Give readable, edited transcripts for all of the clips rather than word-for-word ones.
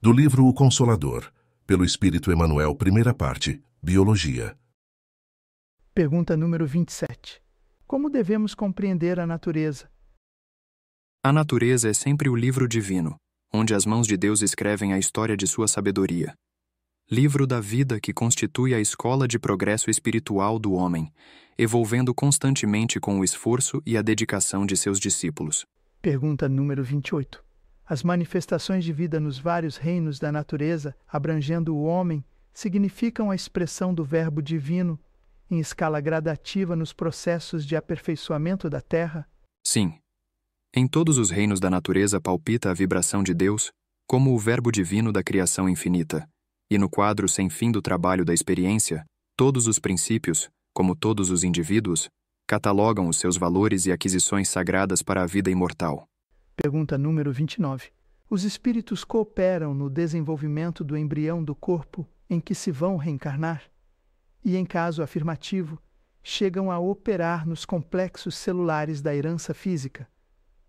Do livro O Consolador, pelo Espírito Emmanuel, primeira parte, Biologia. Pergunta número 27. Como devemos compreender a natureza? A natureza é sempre o livro divino, onde as mãos de Deus escrevem a história de sua sabedoria. Livro da vida que constitui a escola de progresso espiritual do homem, evolvendo constantemente com o esforço e a dedicação de seus discípulos. Pergunta número 28. As manifestações de vida nos vários reinos da natureza, abrangendo o homem, significam a expressão do Verbo divino em escala gradativa nos processos de aperfeiçoamento da Terra? Sim. Em todos os reinos da natureza palpita a vibração de Deus, como o Verbo divino da criação infinita. E no quadro sem fim do trabalho da experiência, todos os princípios, como todos os indivíduos, catalogam os seus valores e aquisições sagradas para a vida imortal. Pergunta número 29. Os espíritos cooperam no desenvolvimento do embrião do corpo em que se vão reencarnar? E, em caso afirmativo, chegam a operar nos complexos celulares da herança física,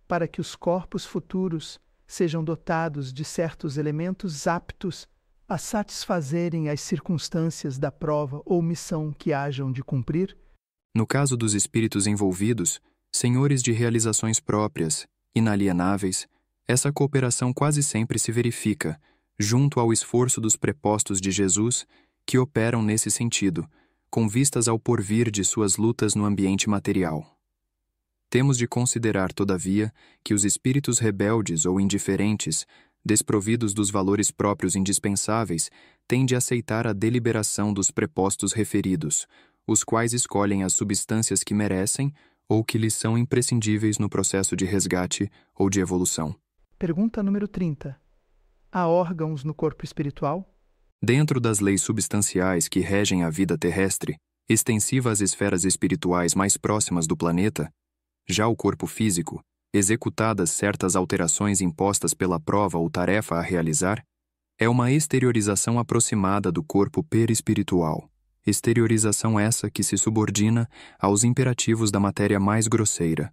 para que os corpos futuros sejam dotados de certos elementos aptos a satisfazerem as circunstâncias da prova ou missão que hajam de cumprir? No caso dos espíritos envolvidos, senhores de realizações próprias, inalienáveis, essa cooperação quase sempre se verifica, junto ao esforço dos prepostos de Jesus, que operam nesse sentido, com vistas ao porvir de suas lutas no ambiente material. Temos de considerar, todavia, que os espíritos rebeldes ou indiferentes, desprovidos dos valores próprios indispensáveis, têm de aceitar a deliberação dos prepostos referidos, os quais escolhem as substâncias que merecem ou que lhes são imprescindíveis no processo de resgate ou de evolução. Pergunta número 30. Há órgãos no corpo espiritual? Dentro das leis substanciais que regem a vida terrestre, extensiva às esferas espirituais mais próximas do planeta, já o corpo físico, executadas certas alterações impostas pela prova ou tarefa a realizar, é uma exteriorização aproximada do corpo perispiritual. Exteriorização essa que se subordina aos imperativos da matéria mais grosseira,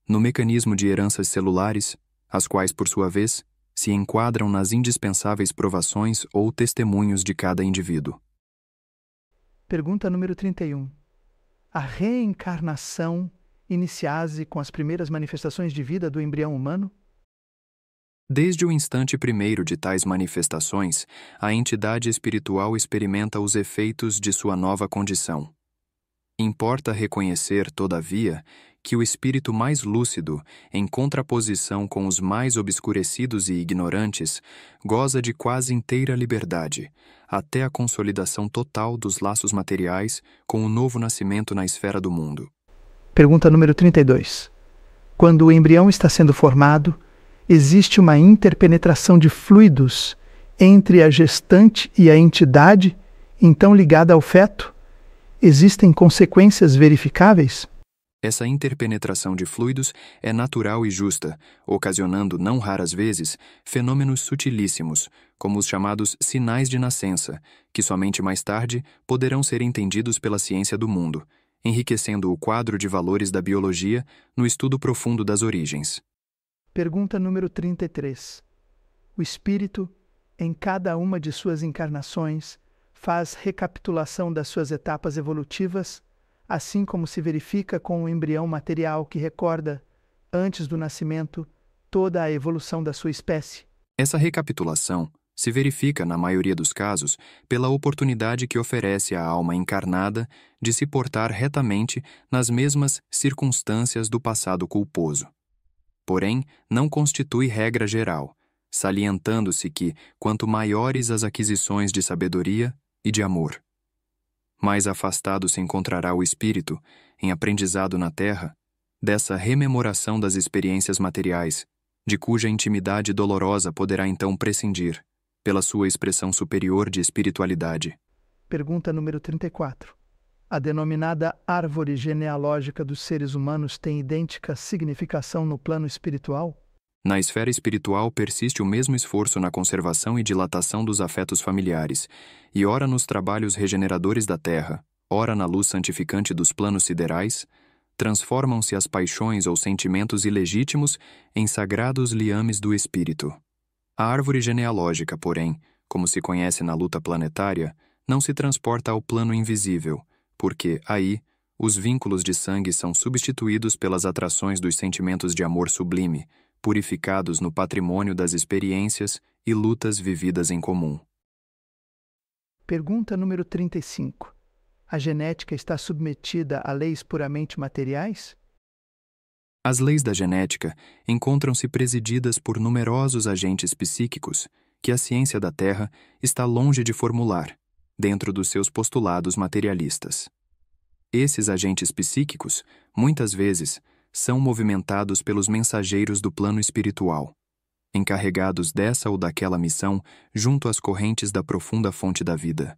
no mecanismo de heranças celulares, as quais, por sua vez, se enquadram nas indispensáveis provações ou testemunhos de cada indivíduo. Pergunta número 31. A reencarnação inicia-se com as primeiras manifestações de vida do embrião humano? Desde o instante primeiro de tais manifestações, a entidade espiritual experimenta os efeitos de sua nova condição. Importa reconhecer, todavia, que o espírito mais lúcido, em contraposição com os mais obscurecidos e ignorantes, goza de quase inteira liberdade, até a consolidação total dos laços materiais com o novo nascimento na esfera do mundo. Pergunta número 32. Quando o embrião está sendo formado, existe uma interpenetração de fluidos entre a gestante e a entidade, então ligada ao feto? Existem consequências verificáveis? Essa interpenetração de fluidos é natural e justa, ocasionando, não raras vezes, fenômenos sutilíssimos, como os chamados sinais de nascença, que somente mais tarde poderão ser entendidos pela ciência do mundo, enriquecendo o quadro de valores da biologia no estudo profundo das origens. Pergunta número 33. O espírito, em cada uma de suas encarnações, faz recapitulação das suas etapas evolutivas, assim como se verifica com o embrião material que recorda, antes do nascimento, toda a evolução da sua espécie. Essa recapitulação se verifica, na maioria dos casos, pela oportunidade que oferece à alma encarnada de se portar retamente nas mesmas circunstâncias do passado culposo. Porém, não constitui regra geral, salientando-se que, quanto maiores as aquisições de sabedoria e de amor, mais afastado se encontrará o espírito, em aprendizado na terra, dessa rememoração das experiências materiais, de cuja intimidade dolorosa poderá então prescindir, pela sua expressão superior de espiritualidade. Pergunta número 34. A denominada árvore genealógica dos seres humanos tem idêntica significação no plano espiritual? Na esfera espiritual persiste o mesmo esforço na conservação e dilatação dos afetos familiares, e ora nos trabalhos regeneradores da terra, ora na luz santificante dos planos siderais, transformam-se as paixões ou sentimentos ilegítimos em sagrados liames do espírito. A árvore genealógica, porém, como se conhece na luta planetária, não se transporta ao plano invisível, porque, aí, os vínculos de sangue são substituídos pelas atrações dos sentimentos de amor sublime, purificados no patrimônio das experiências e lutas vividas em comum. Pergunta número 35. A genética está submetida a leis puramente materiais? As leis da genética encontram-se presididas por numerosos agentes psíquicos que a ciência da Terra está longe de formular, dentro dos seus postulados materialistas. Esses agentes psíquicos, muitas vezes, são movimentados pelos mensageiros do plano espiritual, encarregados dessa ou daquela missão junto às correntes da profunda fonte da vida.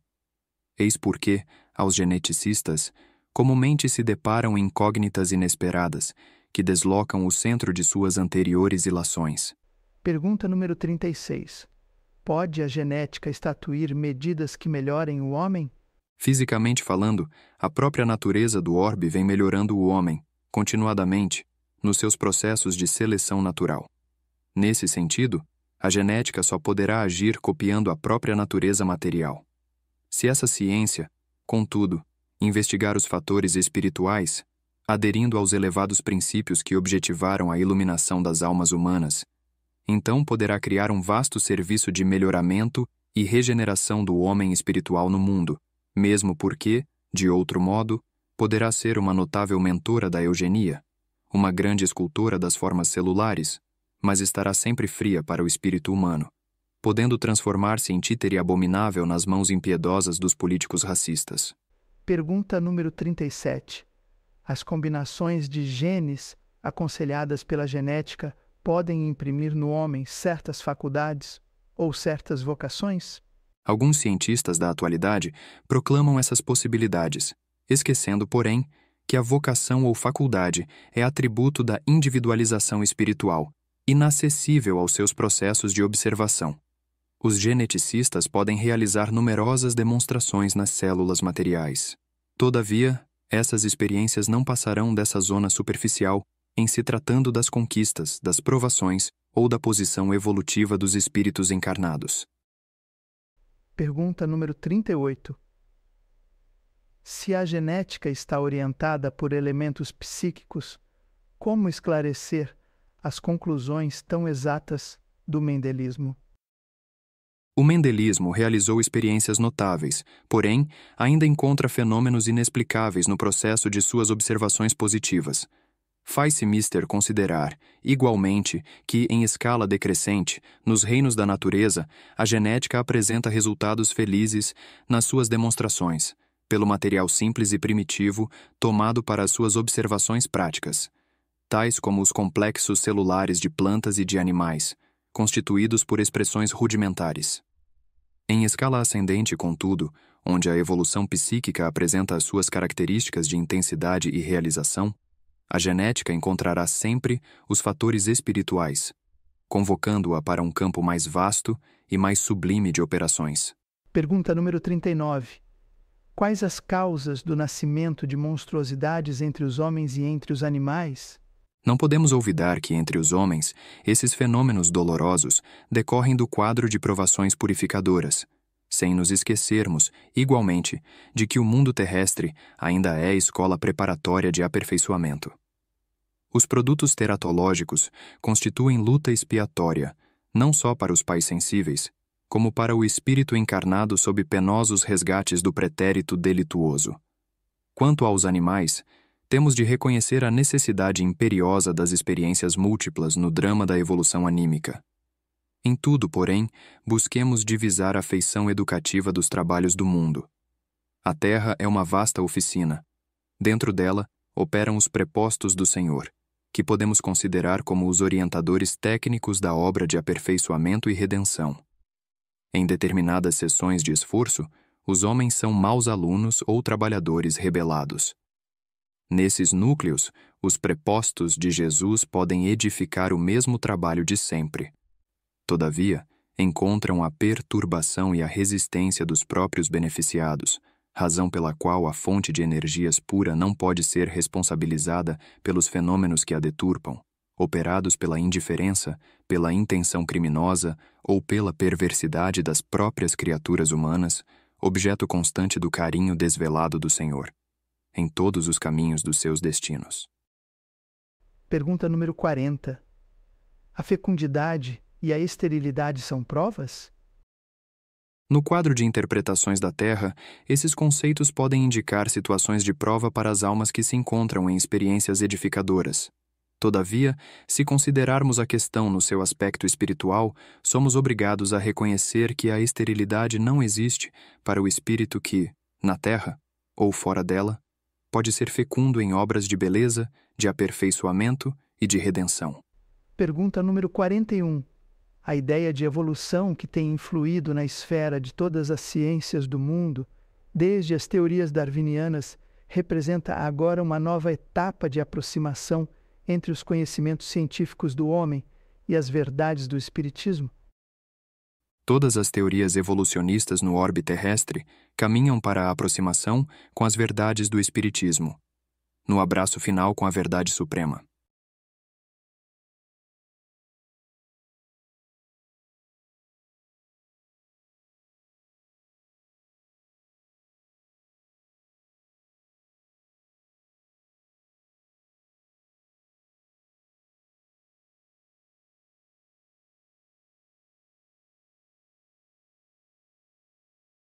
Eis porque, aos geneticistas, comumente se deparam incógnitas inesperadas que deslocam o centro de suas anteriores ilações. Pergunta número 36. Pode a genética estatuir medidas que melhorem o homem? Fisicamente falando, a própria natureza do orbe vem melhorando o homem, continuadamente, nos seus processos de seleção natural. Nesse sentido, a genética só poderá agir copiando a própria natureza material. Se essa ciência, contudo, investigar os fatores espirituais, aderindo aos elevados princípios que objetivaram a iluminação das almas humanas, então poderá criar um vasto serviço de melhoramento e regeneração do homem espiritual no mundo, mesmo porque, de outro modo, poderá ser uma notável mentora da eugenia, uma grande escultora das formas celulares, mas estará sempre fria para o espírito humano, podendo transformar-se em títere abominável nas mãos impiedosas dos políticos racistas. Pergunta número 37. As combinações de genes aconselhadas pela genética podem imprimir no homem certas faculdades ou certas vocações? Alguns cientistas da atualidade proclamam essas possibilidades, esquecendo, porém, que a vocação ou faculdade é atributo da individualização espiritual, inacessível aos seus processos de observação. Os geneticistas podem realizar numerosas demonstrações nas células materiais. Todavia, essas experiências não passarão dessa zona superficial em se tratando das conquistas, das provações ou da posição evolutiva dos espíritos encarnados. Pergunta número 38. Se a genética está orientada por elementos psíquicos, como esclarecer as conclusões tão exatas do mendelismo? O mendelismo realizou experiências notáveis, porém, ainda encontra fenômenos inexplicáveis no processo de suas observações positivas. Faz-se mister considerar, igualmente, que, em escala decrescente, nos reinos da natureza, a genética apresenta resultados felizes nas suas demonstrações, pelo material simples e primitivo tomado para as suas observações práticas, tais como os complexos celulares de plantas e de animais, constituídos por expressões rudimentares. Em escala ascendente, contudo, onde a evolução psíquica apresenta as suas características de intensidade e realização, a genética encontrará sempre os fatores espirituais, convocando-a para um campo mais vasto e mais sublime de operações. Pergunta número 39. Quais as causas do nascimento de monstruosidades entre os homens e entre os animais? Não podemos olvidar que, entre os homens, esses fenômenos dolorosos decorrem do quadro de provações purificadoras, sem nos esquecermos, igualmente, de que o mundo terrestre ainda é escola preparatória de aperfeiçoamento. Os produtos teratológicos constituem luta expiatória, não só para os pais sensíveis, como para o espírito encarnado sob penosos resgates do pretérito delituoso. Quanto aos animais, temos de reconhecer a necessidade imperiosa das experiências múltiplas no drama da evolução anímica. Em tudo, porém, busquemos divisar a feição educativa dos trabalhos do mundo. A Terra é uma vasta oficina. Dentro dela, operam os prepostos do Senhor, que podemos considerar como os orientadores técnicos da obra de aperfeiçoamento e redenção. Em determinadas sessões de esforço, os homens são maus alunos ou trabalhadores rebelados. Nesses núcleos, os prepostos de Jesus podem edificar o mesmo trabalho de sempre. Todavia, encontram a perturbação e a resistência dos próprios beneficiados, razão pela qual a fonte de energias pura não pode ser responsabilizada pelos fenômenos que a deturpam, operados pela indiferença, pela intenção criminosa ou pela perversidade das próprias criaturas humanas, objeto constante do carinho desvelado do Senhor, em todos os caminhos dos seus destinos. Pergunta número 40. A fecundidade e a esterilidade são provas? No quadro de interpretações da Terra, esses conceitos podem indicar situações de prova para as almas que se encontram em experiências edificadoras. Todavia, se considerarmos a questão no seu aspecto espiritual, somos obrigados a reconhecer que a esterilidade não existe para o espírito que, na Terra, ou fora dela, pode ser fecundo em obras de beleza, de aperfeiçoamento e de redenção. Pergunta número 41. A ideia de evolução que tem influído na esfera de todas as ciências do mundo, desde as teorias darwinianas, representa agora uma nova etapa de aproximação entre os conhecimentos científicos do homem e as verdades do Espiritismo? Todas as teorias evolucionistas no orbe terrestre caminham para a aproximação com as verdades do Espiritismo, no abraço final com a verdade suprema.